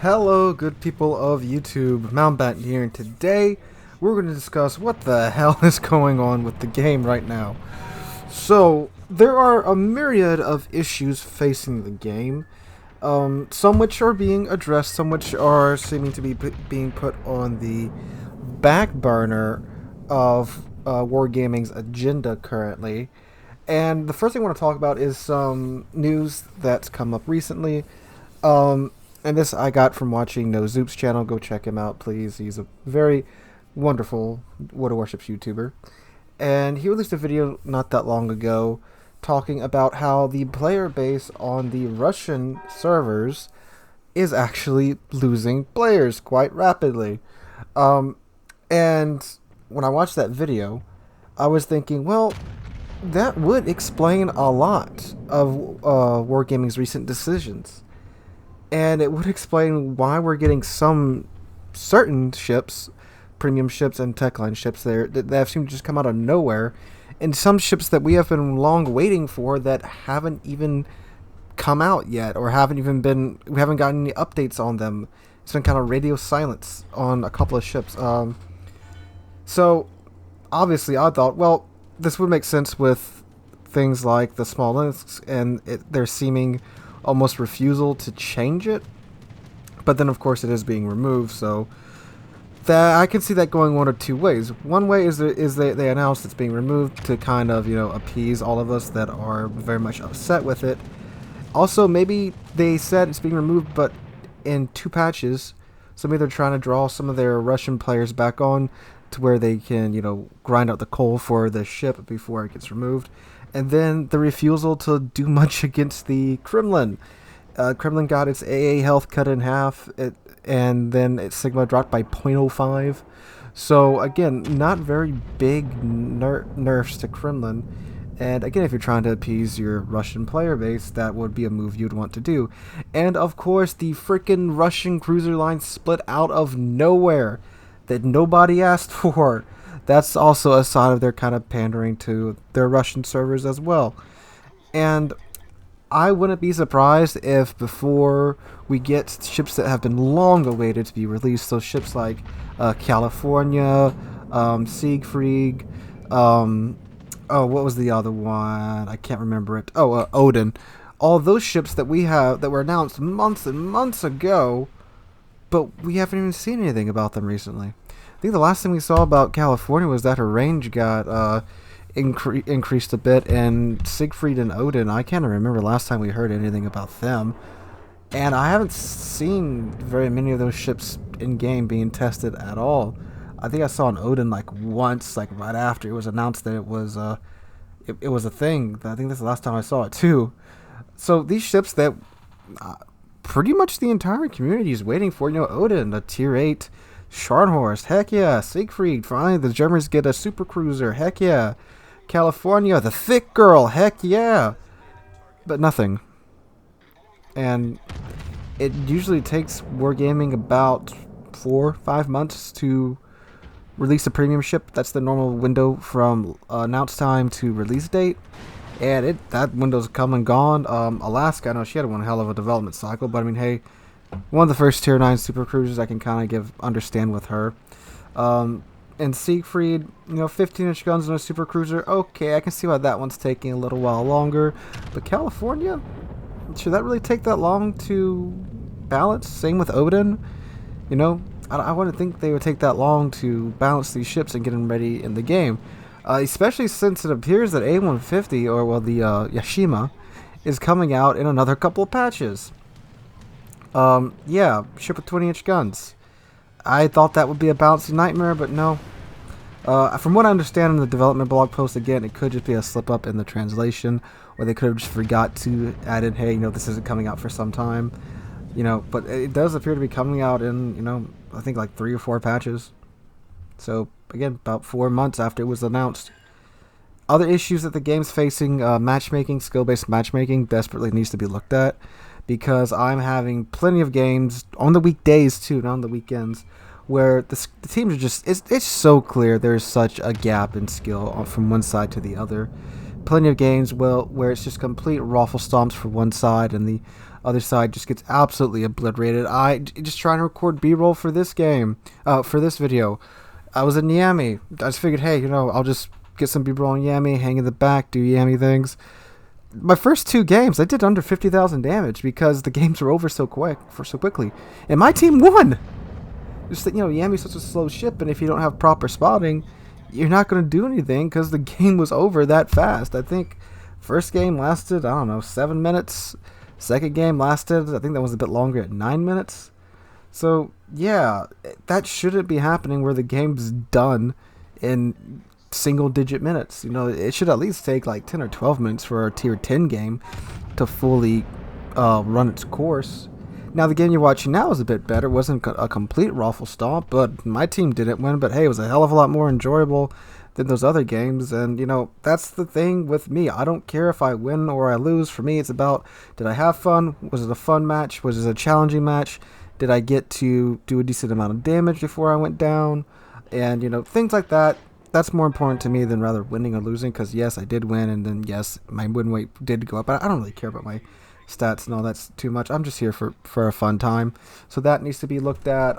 Hello, good people of YouTube. Mountbatten here, and today we're going to discuss what the hell is going on with the game right now. So, there are a myriad of issues facing the game. Some which are being addressed, some which are seeming to be being put on the back burner of Wargaming's agenda currently. And the first thing I want to talk about is some news that's come up recently. And this I got from watching No Zoop's channel. Go check him out, please. He's a very wonderful Warships YouTuber. And he released a video not that long ago talking about how the player base on the Russian servers is actually losing players quite rapidly. And when I watched that video, I was thinking, well, that would explain a lot of Wargaming's recent decisions. And it would explain why we're getting some certain ships, premium ships and techline ships there that have seemed to just come out of nowhere, and some ships that we have been long waiting for that haven't even come out yet, or we haven't gotten any updates on them. It's been kind of radio silence on a couple of ships. So obviously I thought, well, this would make sense with things like the small links and their seeming almost refusal to change it, but then of course it is being removed, so that I can see that going one of two ways. One way is they announced it's being removed to kind of, appease all of us that are very much upset with it. Also, maybe they said it's being removed but in two patches, so maybe they're trying to draw some of their Russian players back on to where they can, grind out the coal for the ship before it gets removed. And then the refusal to do much against the Kremlin. Kremlin got its AA health cut in half, and then its Sigma dropped by 0.05. So again, not very big nerfs to Kremlin. And again, if you're trying to appease your Russian player base, that would be a move you'd want to do. And of course, the frickin' Russian cruiser line split out of nowhere that nobody asked for. That's also a sign of their kind of pandering to their Russian servers as well. And I wouldn't be surprised if before we get ships that have been long awaited to be released, so ships like California, Siegfried, what was the other one? I can't remember it. Odin. All those ships that we have that were announced months and months ago, but we haven't even seen anything about them recently. I think the last thing we saw about California was that her range got increased a bit, and Siegfried and Odin, I can't remember last time we heard anything about them. And I haven't seen very many of those ships in-game being tested at all. I think I saw an Odin once, right after it was announced that it was a thing. I think that's the last time I saw it too. So these ships that pretty much the entire community is waiting for, Odin, a tier 8 Scharnhorst, heck yeah. Siegfried, finally the Germans get a super cruiser, heck yeah. California, the thick girl, heck yeah. But nothing. And it usually takes Wargaming about 4 or 5 months to release a premium ship. That's the normal window from announce time to release date. And that window's come and gone. Alaska, I know she had one hell of a development cycle, but I mean, hey, one of the first tier 9 super cruisers I can kind of understand with her. And Siegfried, 15-inch guns on a super cruiser. Okay, I can see why that one's taking a little while longer. But California, should that really take that long to balance? Same with Odin. I wouldn't think they would take that long to balance these ships and get them ready in the game. Especially since it appears that A150, or the Mishima, is coming out in another couple of patches. Yeah, ship with 20-inch guns. I thought that would be a balancing nightmare, but no. From what I understand in the development blog post, again, it could just be a slip-up in the translation, or they could have just forgot to add in, hey, this isn't coming out for some time. But it does appear to be coming out in, I think 3 or 4 patches. So, again, about 4 months after it was announced. Other issues that the game's facing, matchmaking, skill-based matchmaking, desperately needs to be looked at. Because I'm having plenty of games on the weekdays too, not on the weekends, where the teams are just, it's so clear there's such a gap in skill from one side to the other. Plenty of games where it's just complete raffle stomps for one side, and the Other side just gets absolutely obliterated. Just trying to record B-roll for this game, for this video. I was in Yami. I just figured, hey, I'll just get some B-roll on Yami, hang in the back, do Yami things. My first 2 games, I did under 50,000 damage because the games were over so quickly, and my team won. Just that, Yami's such a slow ship, and if you don't have proper spotting, you're not going to do anything because the game was over that fast. I think first game lasted, I don't know, 7 minutes. Second game lasted, I think that was a bit longer, at 9 minutes. So, yeah, that shouldn't be happening where the game's done in single-digit minutes. It should at least take like 10 or 12 minutes for a tier 10 game to fully run its course. Now, the game you're watching now is a bit better. It wasn't a complete raffle stomp, but my team didn't win. But hey, it was a hell of a lot more enjoyable than those other games. And, that's the thing with me. I don't care if I win or I lose. For me, it's about, did I have fun? Was it a fun match? Was it a challenging match? Did I get to do a decent amount of damage before I went down? And, things like that. That's more important to me than rather winning or losing. Because, yes, I did win. And then, yes, my win rate did go up. But I don't really care about my stats and all that's too much. I'm just here for a fun time. So that needs to be looked at.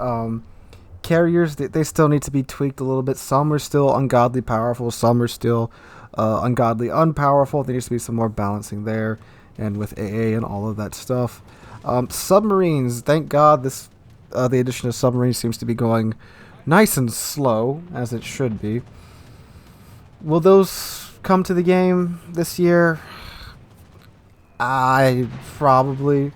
Carriers, they still need to be tweaked a little bit. Some are still ungodly powerful. Some are still ungodly unpowerful. There needs to be some more balancing there, and with AA and all of that stuff. Submarines, thank God the addition of submarines seems to be going nice and slow, as it should be. Will those come to the game this year? Probably.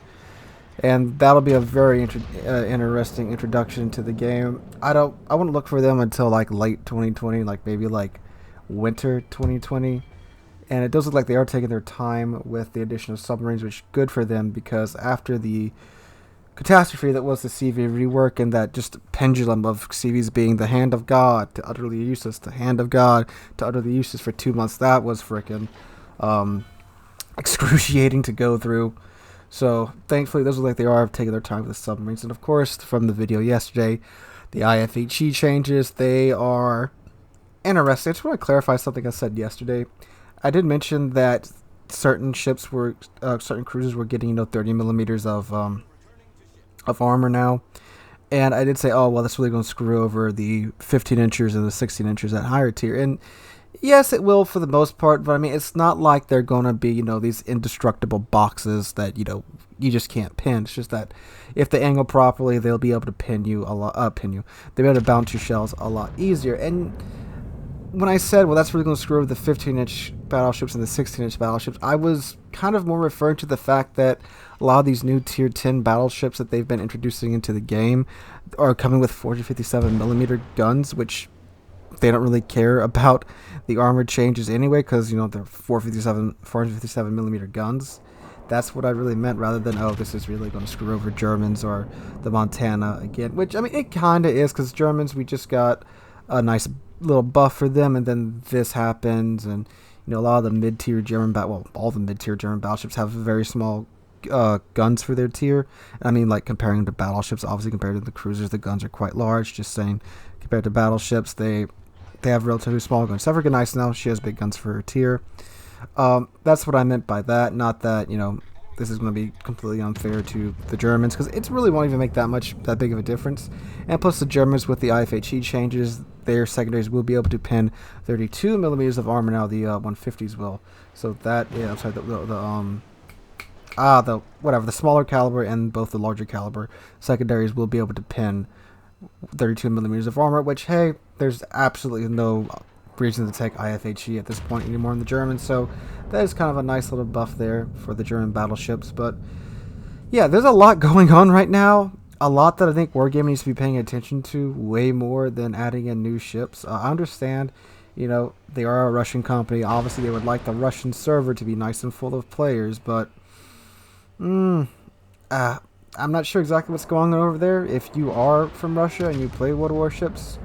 And that'll be a very interesting introduction to the game. I wouldn't look for them until like late 2020, like maybe like winter 2020. And it does look like they are taking their time with the addition of submarines, which is good for them, because after the catastrophe that was the CV rework and that just pendulum of CVs being the hand of God to utterly useless, the hand of God to utterly useless for 2 months, that was frickin' excruciating to go through. So, thankfully, those look like they are taking their time with the submarines. And, of course, from the video yesterday, the IFHE changes, they are interesting. I just want to clarify something I said yesterday. I did mention that certain ships were, certain cruisers were getting, 30 millimeters of armor now. And I did say, oh, well, that's really going to screw over the 15 inchers and the 16 inchers at higher tier. And yes, it will for the most part, but I mean, it's not like they're going to be, these indestructible boxes that, you just can't pin. It's just that if they angle properly, they'll be able to pin you a lot, They'll be able to bounce your shells a lot easier. And when I said, well, that's really going to screw over the 15-inch battleships and the 16-inch battleships, I was kind of more referring to the fact that a lot of these new tier 10 battleships that they've been introducing into the game are coming with 457 millimeter guns, which they don't really care about the armor changes anyway, because they're 457 millimeter guns. That's what I really meant, rather than, oh, this is really going to screw over Germans or the Montana again, which I mean it kind of is, because Germans, we just got a nice little buff for them, and then this happens, and a lot of the mid-tier German all the mid-tier German battleships have very small guns for their tier. I mean, like, comparing to battleships, obviously compared to the cruisers, the guns are quite large. Just saying, compared to battleships, they have relatively small guns. Severga Nice now, she has big guns for her tier. That's what I meant by that. Not that, this is going to be completely unfair to the Germans, because it really won't even make that big of a difference. And plus, the Germans, with the IFHE changes, their secondaries will be able to pin 32 millimeters of armor now. The 150s will. So that, yeah, I'm sorry, the smaller caliber and both the larger caliber secondaries will be able to pin 32 millimeters of armor, which, hey, there's absolutely no reason to take IFHE at this point anymore in the Germans, so that is kind of a nice little buff there for the German battleships. But yeah, there's a lot going on right now, a lot that I think Wargaming needs to be paying attention to, way more than adding in new ships. I understand, they are a Russian company, obviously they would like the Russian server to be nice and full of players, but I'm not sure exactly what's going on over there. If you are from Russia and you play World Warships,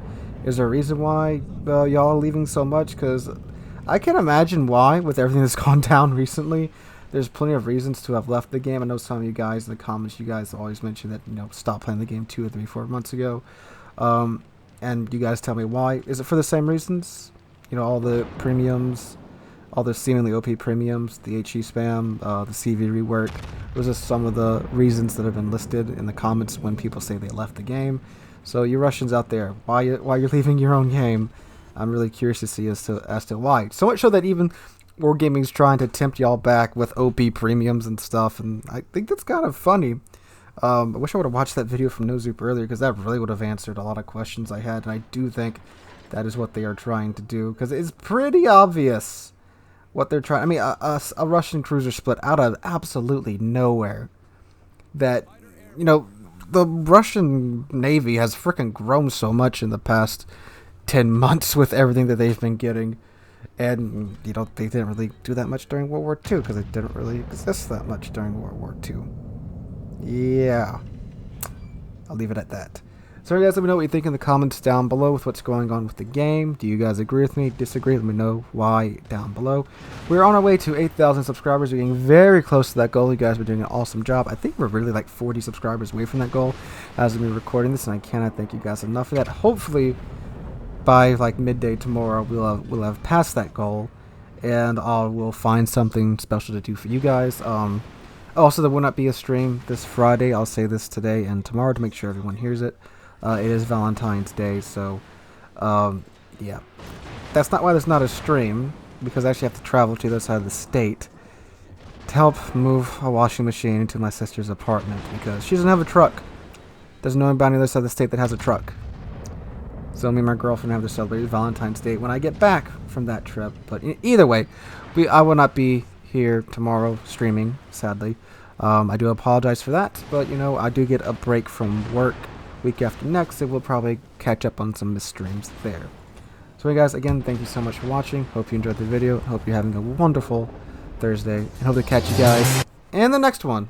is there a reason why y'all are leaving so much? Because I can imagine why, with everything that's gone down recently. There's plenty of reasons to have left the game. I know some of you guys in the comments, you guys always mention that, stopped playing the game 2 or 3, 4 months ago. And you guys tell me why. Is it for the same reasons? All the premiums, all the seemingly OP premiums, the HE spam, the CV rework. Those are some of the reasons that have been listed in the comments when people say they left the game. So you Russians out there, why you're leaving your own game? I'm really curious to see as to why. So much so that even Wargaming's trying to tempt y'all back with OP premiums and stuff, and I think that's kind of funny. I wish I would have watched that video from NoZoop earlier, because that really would have answered a lot of questions I had, and I do think that is what they are trying to do, because it's pretty obvious what they're trying. I mean, a Russian cruiser split out of absolutely nowhere. That, you know, the Russian Navy has freaking grown so much in the past 10 months with everything that they've been getting. And, you know, they didn't really do that much during World War II, because it didn't really exist that much during World War II. Yeah. I'll leave it at that. So guys, let me know what you think in the comments down below with what's going on with the game. Do you guys agree with me? Disagree? Let me know why down below. We're on our way to 8,000 subscribers. We're getting very close to that goal. You guys are doing an awesome job. I think we're really like 40 subscribers away from that goal as we're recording this, and I cannot thank you guys enough for that. Hopefully, by like midday tomorrow, we'll have passed that goal, and we'll find something special to do for you guys. Also, there will not be a stream this Friday. I'll say this today and tomorrow to make sure everyone hears it. It is Valentine's Day, so yeah. That's not why there's not a stream, because I actually have to travel to the other side of the state to help move a washing machine into my sister's apartment, because she doesn't have a truck. There's no one on the other side of the state that has a truck. So me and my girlfriend have to celebrate Valentine's Day when I get back from that trip. But either way, I will not be here tomorrow streaming, sadly. I do apologize for that, but you know, I do get a break from work week after next, and we'll probably catch up on some missed streams there. So guys, again, thank you so much for watching. Hope you enjoyed the video. Hope you're having a wonderful Thursday, and hope to catch you guys in the next one.